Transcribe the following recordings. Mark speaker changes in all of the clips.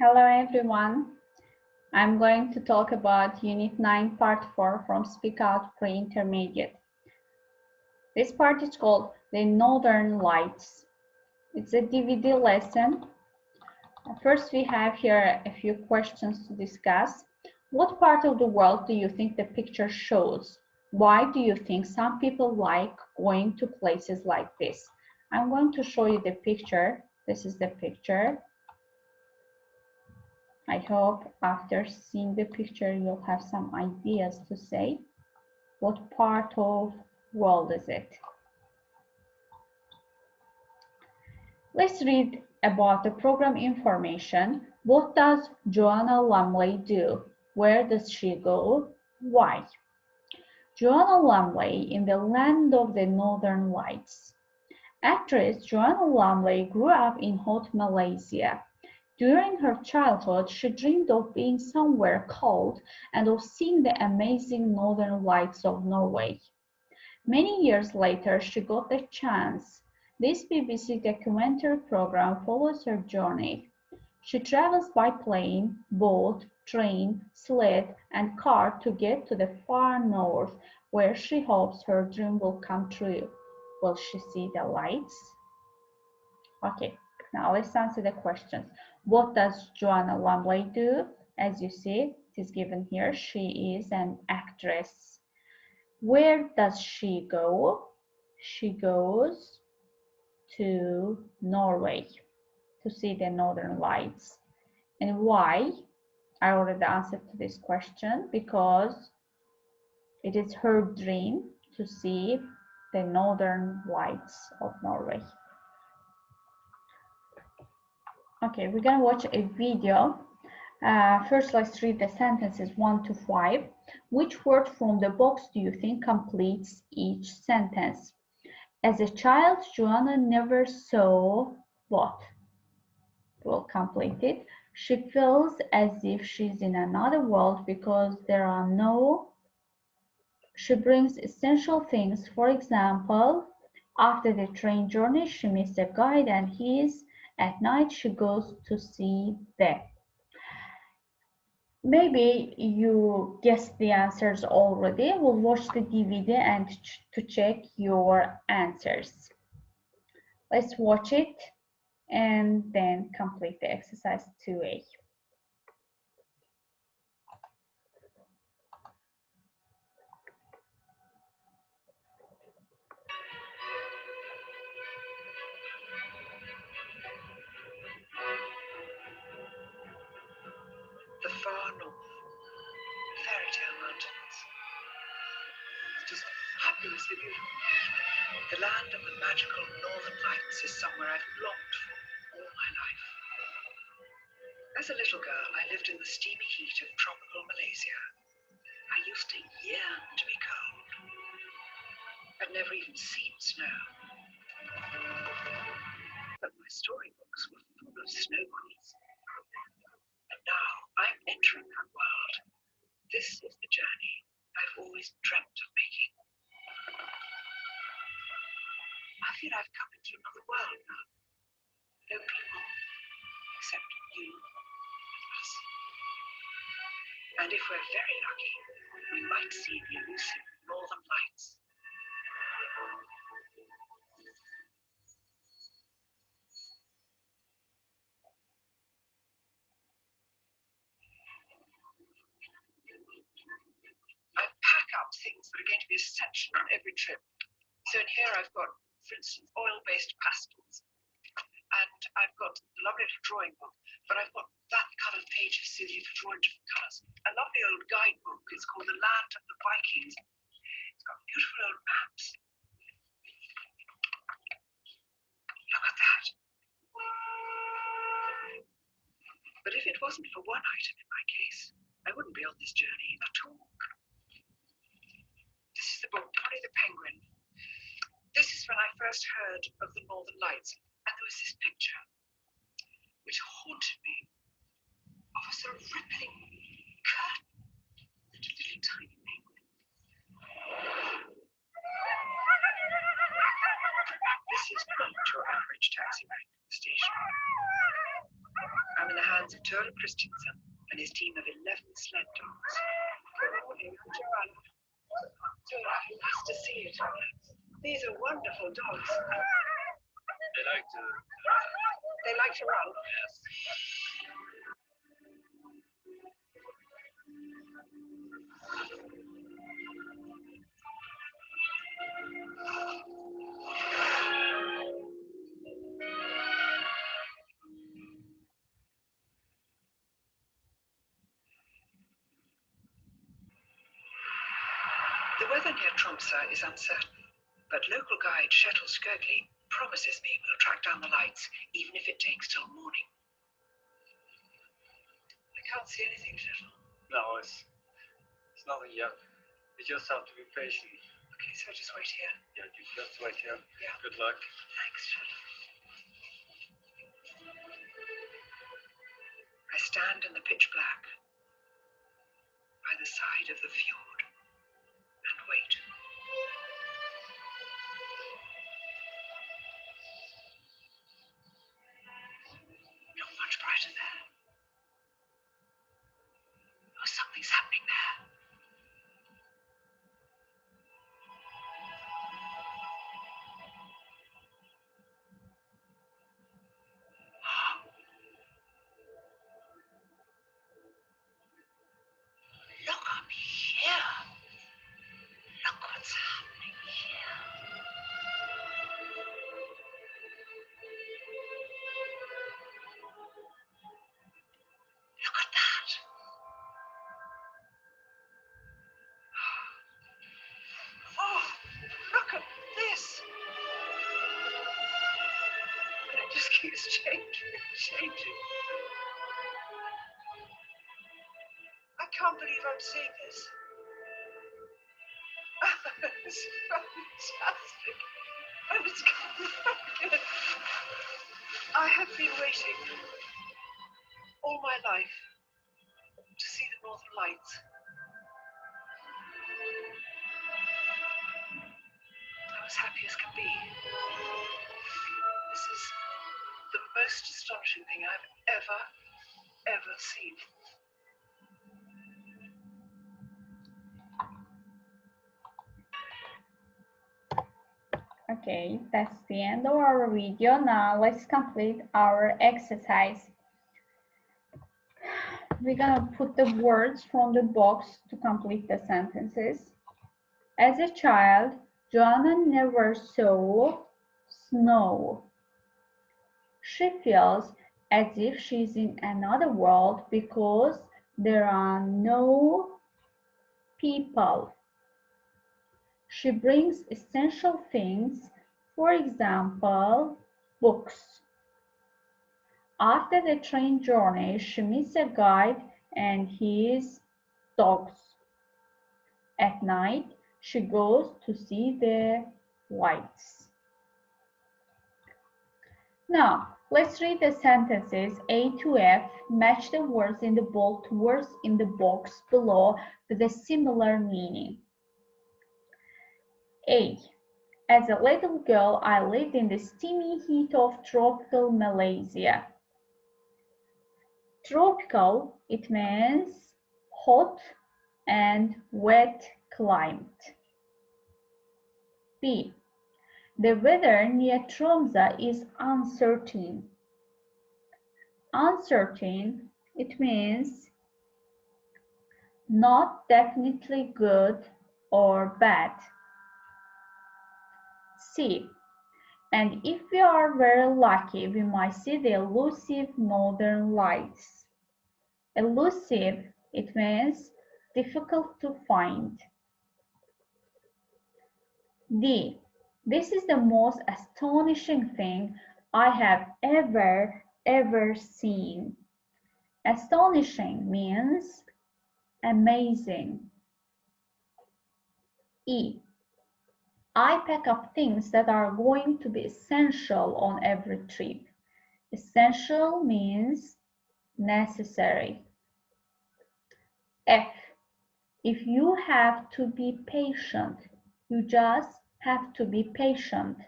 Speaker 1: Hello everyone. I'm going to talk about Unit 9 Part 4 from Speakout Pre-Intermediate. This part is called The Northern Lights. It's a DVD lesson. First we have here a few questions to discuss. What part of the world do you think the picture shows? Why do you think some people like going to places like this? I'm going to show you the picture. This is the picture. I hope after seeing the picture you'll have some ideas to say. What part of world is it? Let's read about the program information. What does Joanna Lumley do? Where does she go? Why? Joanna Lumley in the land of the Northern Lights. Actress Joanna Lumley grew up in hot Malaysia. During her childhood, she dreamed of being somewhere cold and of seeing the amazing northern lights of Norway. Many years later, she got the chance. This BBC documentary program follows her journey. She travels by plane, boat, train, sled, and car to get to the far north, where she hopes her dream will come true. Will she see the lights? Okay. Now let's answer the questions. What does Joanna Lumley do? As you see, it is given here. She is an actress. Where does she go? She goes to Norway to see the northern lights. And why? I already answered to this question because it is her dream to see the northern lights of Norway. Okay, we're gonna watch a video. First, let's read the sentences 1 to 5. Which word from the box do you think completes each sentence? As a child, Joanna never saw what? Will complete it. She feels as if she's in another world because there are no. She brings essential things. For example, after the train journey, she meets a guide and he's at night she goes to see them. Maybe you guessed the answers already. We'll watch the DVD and to check your answers. Let's watch it and then complete the exercise 2A.
Speaker 2: The far north, fairy tale mountains, just fabulously beautiful. The land of the magical northern lights is somewhere I've longed for all my life. As a little girl, I lived in the steamy heat of tropical Malaysia. I used to yearn to be cold. I'd never even seen snow. But my storybooks were full of snow queens. And now I'm entering that world. This is the journey I've always dreamt of making. I feel I've come into another world now. No people, except you and us. And if we're very lucky, we might see the elusive northern lights. I pack up things that are going to be essential on every trip. So in here I've got, for instance, oil-based pastels. And I've got a lovely little drawing book, but I've got that coloured pages so you can draw in different colours. A lovely old guidebook. It's called The Land of the Vikings. It's got beautiful old maps. Look at that. But if it wasn't for one item in my case, I wouldn't be on this journey at all. This is the book, Polly the Penguin. This is when I first heard of the Northern Lights, and there was this picture which haunted me of a sort of rippling curtain and a little tiny penguin. This is not your average taxi rank station. I'm in the hands reports of Turtle Christensen and his team of 11 sled dogs. Good morning, I'm Joanna. Nice to see you, Tom. These are wonderful dogs. They like to run? Yes. The weather near Tromsø is uncertain, but local guide Kjetil Skogli promises me we'll track down the lights, even if it takes till morning. I can't see anything, Kjetil.
Speaker 3: No, it's nothing yet. You just have to be patient.
Speaker 2: Okay, so just wait here.
Speaker 3: Yeah, you just wait here.
Speaker 2: Yeah.
Speaker 3: Good luck.
Speaker 2: Thanks, Kjetil. I stand in the pitch black by the side of the fjord and wait. Not much brighter there. Oh, something's happening there. Look up here. Look what's happening here. Look at that. Oh, look at this. And it just keeps changing and changing. I can't believe I'm seeing this. It's fantastic. And it's coming back again. I have been waiting all my life to see the Northern Lights. I'm as happy as can be. This is the most astonishing thing I've ever seen.
Speaker 1: Okay, that's the end of our video. Now let's complete our exercise. We're gonna put the words from the box to complete the sentences. As a child, Joanna never saw snow. She feels as if she's in another world because there are no people. She brings essential things, for example, books. After the train journey, she meets a guide and his dogs. At night, she goes to see the lights. Now, let's read the sentences A to F. Match the words in the bold to words in the box below with a similar meaning. A. As a little girl, I lived in the steamy heat of tropical Malaysia. Tropical, it means hot and wet climate. B. The weather near Tromsø is uncertain. Uncertain, it means not definitely good or bad. C. And if we are very lucky, we might see the elusive northern lights. Elusive, it means difficult to find. D. This is the most astonishing thing I have ever seen. Astonishing means amazing. E. I pack up things that are going to be essential on every trip. Essential means necessary. F. If you have to be patient, you just have to be patient.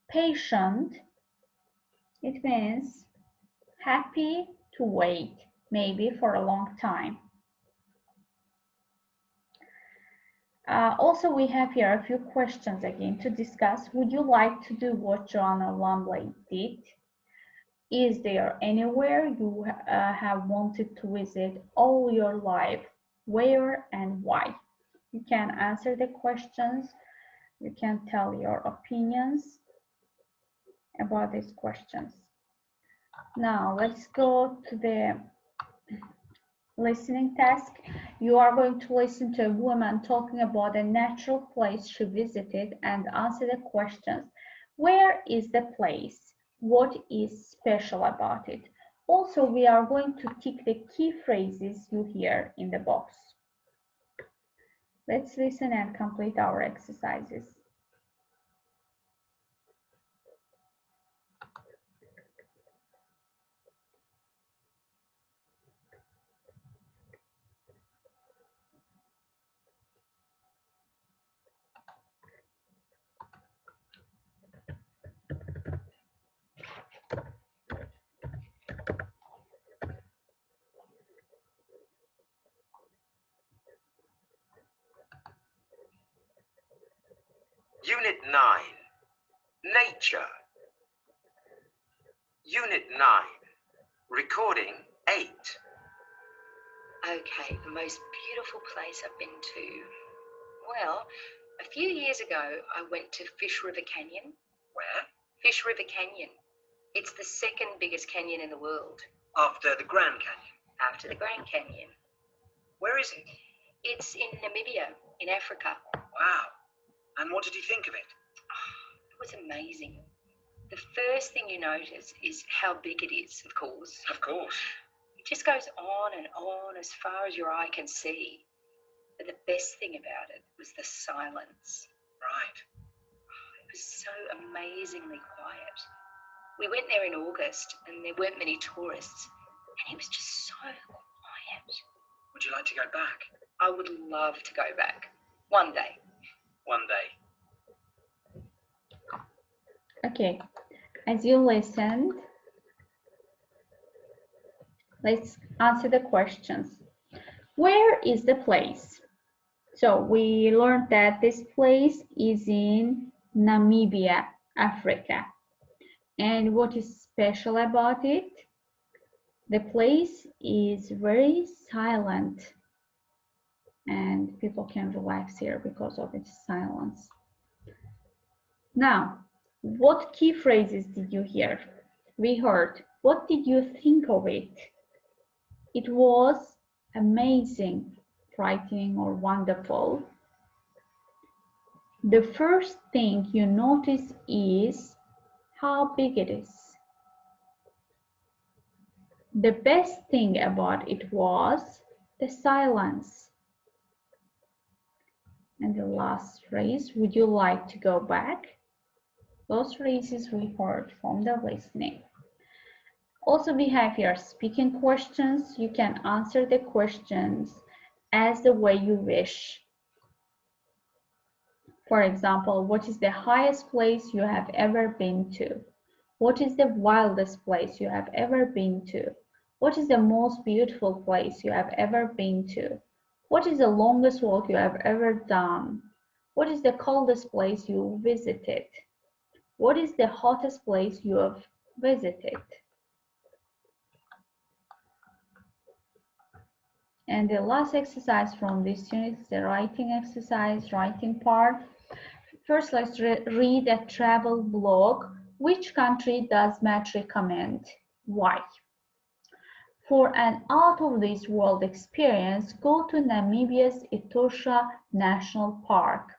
Speaker 1: Patient, it means happy to wait, maybe for a long time. Also, we have here a few questions again to discuss. Would you like to do what Joanna Lumley did? Is there anywhere you have wanted to visit all your life? Where and why? You can answer the questions. You can tell your opinions about these questions. Now, let's go to the listening task. You are going to listen to a woman talking about a natural place she visited and answer the questions. Where is the place? What is special about it? Also, we are going to tick the key phrases you hear in the box. Let's listen and complete our exercises.
Speaker 4: Unit 9, Nature. Unit 9, Recording 8.
Speaker 5: Okay, the most beautiful place I've been to. Well, a few years ago, I went to Fish River Canyon.
Speaker 4: Where?
Speaker 5: Fish River Canyon. It's the second biggest canyon in the world,
Speaker 4: After the Grand Canyon.
Speaker 5: after the Grand Canyon.
Speaker 4: Where is it?
Speaker 5: It's in Namibia, in Africa.
Speaker 4: Wow. And what did you think of it?
Speaker 5: It was amazing. The first thing you notice is how big it is, of course.
Speaker 4: Of course.
Speaker 5: It just goes on and on as far as your eye can see. But the best thing about it was the silence.
Speaker 4: Right.
Speaker 5: It was so amazingly quiet. We went there in August and there weren't many tourists, and it was just so quiet.
Speaker 4: Would you like to go back?
Speaker 5: I would love to go back one day.
Speaker 4: One day.
Speaker 1: Okay, as you listened, let's answer the questions. Where is the place? So we learned that this place is in Namibia, Africa. And what is special about it? The place is very silent and people can relax here because of its silence. Now, what key phrases did you hear? We heard, what did you think of it? It was amazing, frightening, or wonderful. The first thing you notice is how big it is. The best thing about it was the silence. And the last phrase, would you like to go back? Those phrases we heard from the listening. Also, we have here speaking questions. You can answer the questions as the way you wish. For example, what is the highest place you have ever been to? What is the wildest place you have ever been to? What is the most beautiful place you have ever been to? What is the longest walk you have ever done? What is the coldest place you visited? What is the hottest place you have visited? And the last exercise from this unit is the writing exercise, writing part. First, let's read a travel blog. Which country does Matt recommend? Why? For an out-of-this-world experience, go to Namibia's Etosha National Park.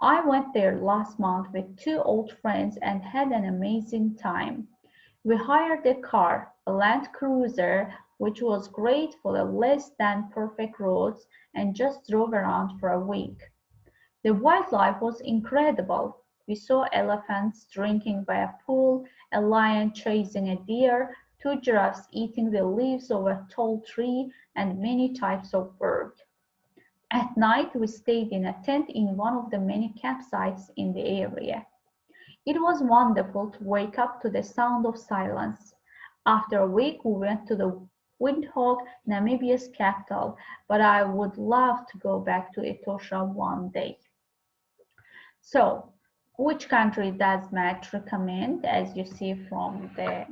Speaker 1: I went there last month with 2 old friends and had an amazing time. We hired a car, a Land Cruiser, which was great for the less than perfect roads, and just drove around for a week. The wildlife was incredible. We saw elephants drinking by a pool, a lion chasing a deer, 2 giraffes eating the leaves of a tall tree, and many types of bird. At night, we stayed in a tent in one of the many campsites in the area. It was wonderful to wake up to the sound of silence. After a week, we went to the Windhoek, Namibia's capital, but I would love to go back to Etosha one day. So, which country does Matt recommend? As you see from the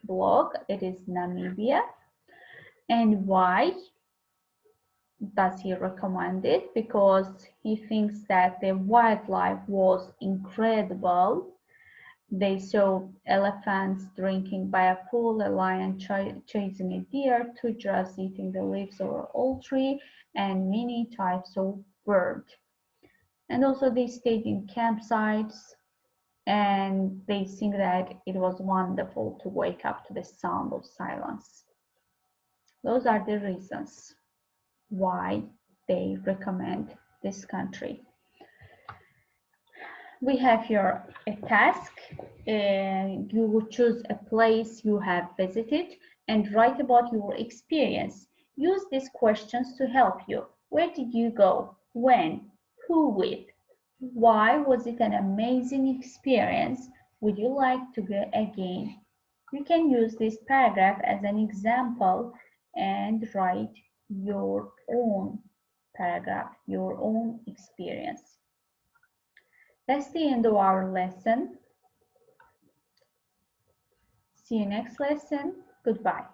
Speaker 1: blog, it is Namibia. And why does he recommend it? Because he thinks that the wildlife was incredible. They saw elephants drinking by a pool, a lion chasing a deer, two giraffes eating the leaves of an old tree, and many types of bird. And also they stayed in campsites, and they think that it was wonderful to wake up to the sound of silence. Those are the reasons why they recommend this country. We have here a task. You would choose a place you have visited and write about your experience. Use these questions to help you. Where did you go? When? Who with? Why was it an amazing experience? Would you like to go again? You can use this paragraph as an example and write your own paragraph, your own experience. That's the end of our lesson. See you next lesson. Goodbye.